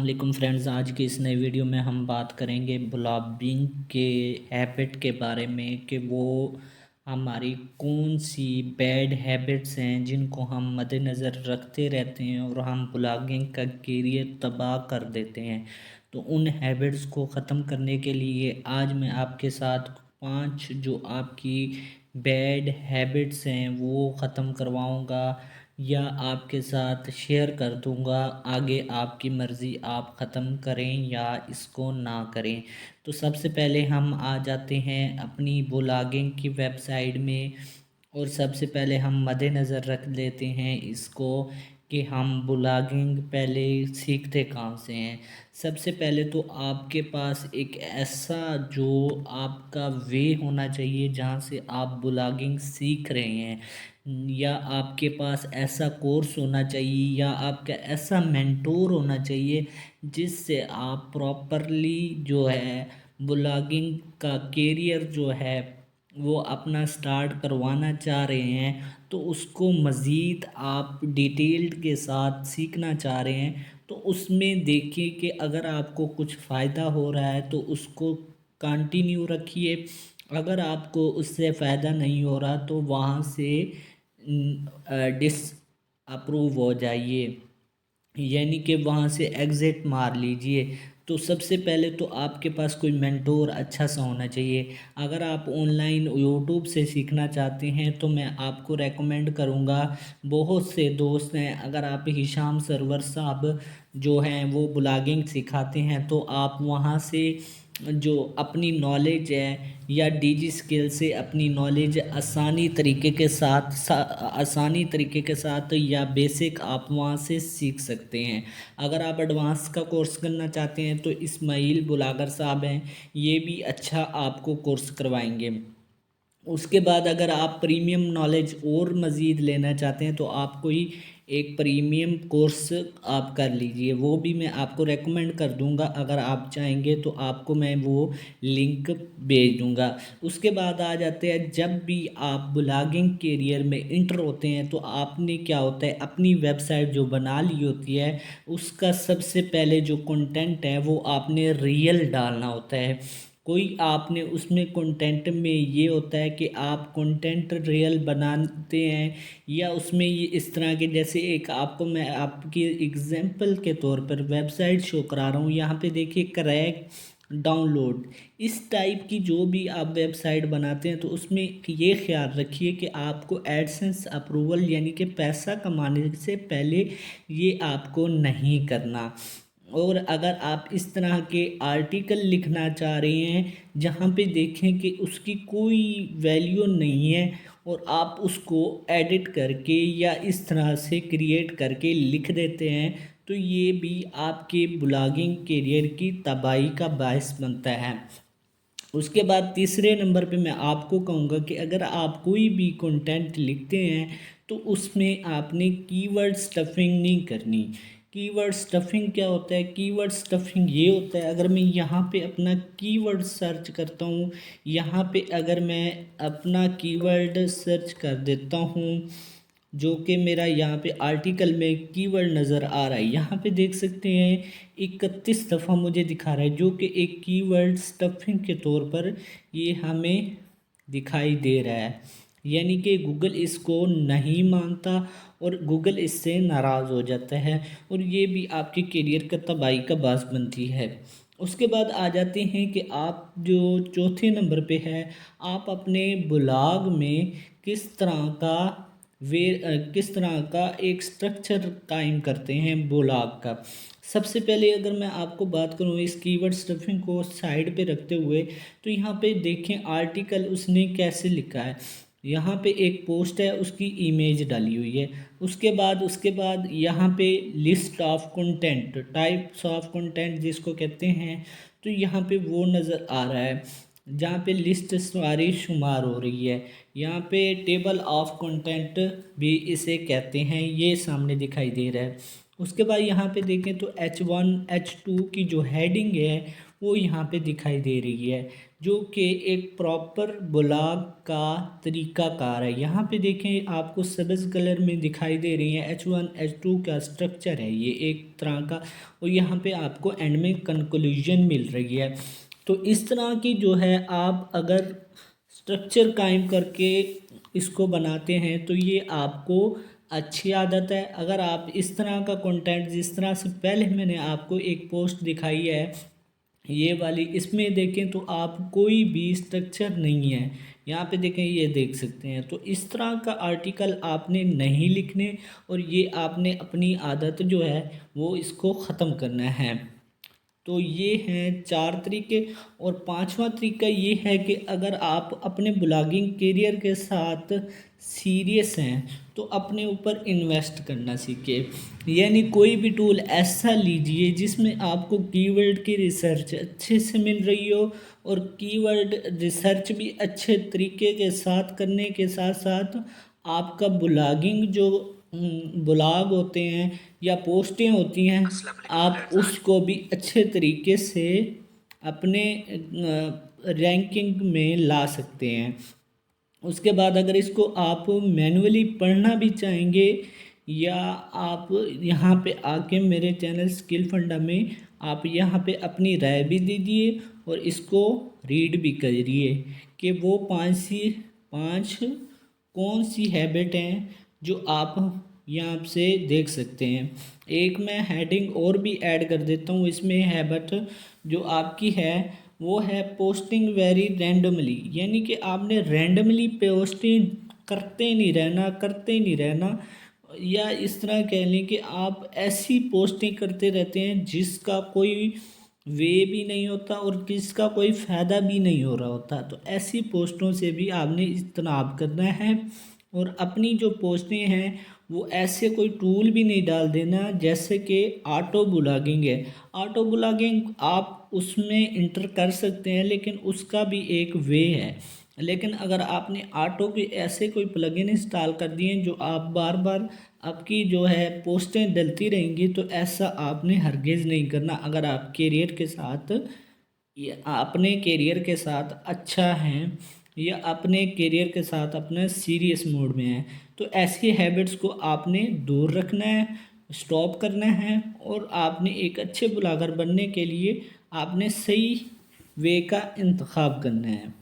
वालेकुम फ्रेंड्स। आज की इस नई वीडियो में हम बात करेंगे ब्लॉगिंग के हैबिट के बारे में कि वो हमारी कौन सी बैड हैबिट्स हैं जिनको हम मद्देनज़र रखते रहते हैं और हम ब्लॉगिंग का करियर तबाह कर देते हैं। तो उन हैबिट्स को ख़त्म करने के लिए आज मैं आपके साथ 5 जो आपकी बैड हैबिट्स हैं वो ख़त्म करवाऊँगा या आपके साथ शेयर कर दूंगा। आगे आपकी मर्ज़ी, आप ख़त्म करें या इसको ना करें। तो सबसे पहले हम आ जाते हैं अपनी ब्लॉगिंग की वेबसाइट में और सबसे पहले हम मद्देनज़र रख लेते हैं इसको कि हम ब्लॉगिंग पहले सीखते कहाँ से हैं। सबसे पहले तो आपके पास एक ऐसा जो आपका वे होना चाहिए जहाँ से आप ब्लॉगिंग सीख रहे हैं, या आपके पास ऐसा कोर्स होना चाहिए या आपका ऐसा मेंटोर होना चाहिए जिससे आप प्रॉपरली जो है ब्लॉगिंग का करियर जो है वो अपना स्टार्ट करवाना चाह रहे हैं, तो उसको मज़ीद आप डिटेल्ड के साथ सीखना चाह रहे हैं। तो उसमें देखिए कि अगर आपको कुछ फ़ायदा हो रहा है तो उसको कंटिन्यू रखिए। अगर आपको उससे फ़ायदा नहीं हो रहा तो वहाँ से डिस अप्रूव हो जाइए, यानी कि वहाँ से एग्ज़िट मार लीजिए। तो सबसे पहले तो आपके पास कोई मेंटोर अच्छा सा होना चाहिए। अगर आप ऑनलाइन यूट्यूब से सीखना चाहते हैं तो मैं आपको रेकमेंड करूँगा, बहुत से दोस्त हैं, अगर आप हिशाम सरवर साहब जो हैं वो ब्लॉगिंग सिखाते हैं तो आप वहाँ से जो अपनी नॉलेज है या डीजी स्किल से अपनी नॉलेज आसानी तरीके के साथ या बेसिक आप वहाँ से सीख सकते हैं। अगर आप एडवांस का कोर्स करना चाहते हैं तो इस्माइल ब्लॉगर साहब हैं, ये भी अच्छा आपको कोर्स करवाएंगे। उसके बाद अगर आप प्रीमियम नॉलेज और मज़ीद लेना चाहते हैं तो आप कोई एक प्रीमियम कोर्स आप कर लीजिए, वो भी मैं आपको रेकमेंड कर दूंगा। अगर आप चाहेंगे तो आपको मैं वो लिंक भेज दूंगा। उसके बाद आ जाते हैं, जब भी आप ब्लॉगिंग करियर में इंटर होते हैं तो आपने क्या होता है, अपनी वेबसाइट जो बना ली होती है उसका सबसे पहले जो कंटेंट है वो आपने रियल डालना होता है। कोई आपने उसमें कंटेंट में ये होता है कि आप कंटेंट रियल बनाते हैं या उसमें ये इस तरह के, जैसे एक आपको मैं आपकी एग्जांपल के तौर पर वेबसाइट शो करा रहा हूँ। यहाँ पे देखिए, क्रैक डाउनलोड, इस टाइप की जो भी आप वेबसाइट बनाते हैं तो उसमें ये ख्याल रखिए कि आपको एडसेंस अप्रूवल यानी कि पैसा कमाने से पहले ये आपको नहीं करना। और अगर आप इस तरह के आर्टिकल लिखना चाह रहे हैं जहाँ पे देखें कि उसकी कोई वैल्यू नहीं है और आप उसको एडिट करके या इस तरह से क्रिएट करके लिख देते हैं, तो ये भी आपके ब्लॉगिंग करियर की तबाही का बायस बनता है। उसके बाद तीसरे नंबर पे मैं आपको कहूँगा कि अगर आप कोई भी कंटेंट लिखते हैं तो उसमें आपने कीवर्ड स्टफिंग नहीं करनी। कीवर्ड स्टफिंग क्या होता है? कीवर्ड स्टफिंग ये होता है, अगर मैं यहाँ पे अपना कीवर्ड सर्च करता हूँ, यहाँ पे अगर मैं अपना कीवर्ड सर्च कर देता हूँ जो कि मेरा यहाँ पे आर्टिकल में कीवर्ड नज़र आ रहा है, यहाँ पे देख सकते हैं 31 दफ़ा मुझे दिखा रहा है, जो कि एक कीवर्ड स्टफिंग के तौर पर ये हमें दिखाई दे रहा है। यानी कि गूगल इसको नहीं मानता और गूगल इससे नाराज़ हो जाता है और ये भी आपके करियर का तबाही का बास बनती है। उसके बाद आ जाते हैं कि आप जो चौथे नंबर पे है, आप अपने ब्लॉग में किस तरह का किस तरह का एक स्ट्रक्चर कायम करते हैं ब्लॉग का। सबसे पहले अगर मैं आपको बात करूँ इस कीवर्ड स्टफिंग को साइड पे रखते हुए, तो यहाँ पे देखें आर्टिकल उसने कैसे लिखा है। यहाँ पे एक पोस्ट है, उसकी इमेज डाली हुई है। उसके बाद यहाँ पे list of content, types of content जिसको कहते हैं, तो यहाँ पे वो नज़र आ रहा है जहाँ पे लिस्ट सारी शुमार हो रही है। यहाँ पे टेबल ऑफ कंटेंट भी इसे कहते हैं, ये सामने दिखाई दे रहा है। उसके बाद यहाँ पे देखें तो H1 H2 की जो हेडिंग है वो यहाँ पे दिखाई दे रही है। जो कि एक प्रॉपर ब्लॉग का तरीक़ाकार है। यहाँ पे देखें आपको सब्ज़ कलर में दिखाई दे रही है H1 H2 का स्ट्रक्चर है ये एक तरह का, और यहाँ पे आपको एंड में कंक्लूजन मिल रही है। तो इस तरह की जो है आप अगर स्ट्रक्चर कायम करके इसको बनाते हैं तो ये आपको अच्छी आदत है। अगर आप इस तरह का कंटेंट, जिस तरह से पहले मैंने आपको एक पोस्ट दिखाई है ये वाली, इसमें देखें तो आप कोई भी स्ट्रक्चर नहीं है, यहाँ पे देखें ये देख सकते हैं। तो इस तरह का आर्टिकल आपने नहीं लिखने, और ये आपने अपनी आदत जो है वो इसको ख़त्म करना है। तो ये हैं 4 तरीके। और 5वां तरीका ये है कि अगर आप अपने ब्लॉगिंग करियर के साथ सीरियस हैं तो अपने ऊपर इन्वेस्ट करना सीखें। यानी कोई भी टूल ऐसा लीजिए जिसमें आपको कीवर्ड की रिसर्च अच्छे से मिल रही हो, और कीवर्ड रिसर्च भी अच्छे तरीके के साथ करने के साथ साथ आपका ब्लॉगिंग जो ब्लॉग होते हैं या पोस्टें होती हैं, आप उसको भी अच्छे तरीके से अपने रैंकिंग में ला सकते हैं। उसके बाद अगर इसको आप मैनुअली पढ़ना भी चाहेंगे, या आप यहाँ पे आके मेरे चैनल स्किल फंडा में आप यहाँ पे अपनी राय भी दीजिए और इसको रीड भी करिए कि वो 5 कौन सी हैबिट हैं जो आप यहाँ से देख सकते हैं। एक मैं हेडिंग और भी ऐड कर देता हूँ इसमें, हैबिट जो आपकी है वो है पोस्टिंग वेरी रैंडमली, यानी कि आपने रैंडमली पोस्टिंग करते नहीं रहना, या इस तरह कह लें कि आप ऐसी पोस्टिंग करते रहते हैं जिसका कोई वे भी नहीं होता और जिसका कोई फ़ायदा भी नहीं हो रहा होता। तो ऐसी पोस्टों से भी आपने इज्तनाब करना है, और अपनी जो पोस्टें हैं वो ऐसे कोई टूल भी नहीं डाल देना जैसे कि ऑटो ब्लॉगिंग है। ऑटो ब्लॉगिंग आप उसमें इंटर कर सकते हैं, लेकिन उसका भी एक वे है। लेकिन अगर आपने ऑटो के ऐसे कोई प्लगइन इंस्टॉल कर दिए जो आप बार बार आपकी जो है पोस्टें डलती रहेंगी, तो ऐसा आपने हरगिज़ नहीं करना। अगर आप करियर के साथ, ये अपने करियर के साथ अच्छा हैं, या अपने करियर के साथ अपने सीरियस मोड में हैं, तो ऐसी हैबिट्स को आपने दूर रखना है, स्टॉप करना है, और आपने एक अच्छे ब्लॉगर बनने के लिए आपने सही वे का इंतखाब करना है।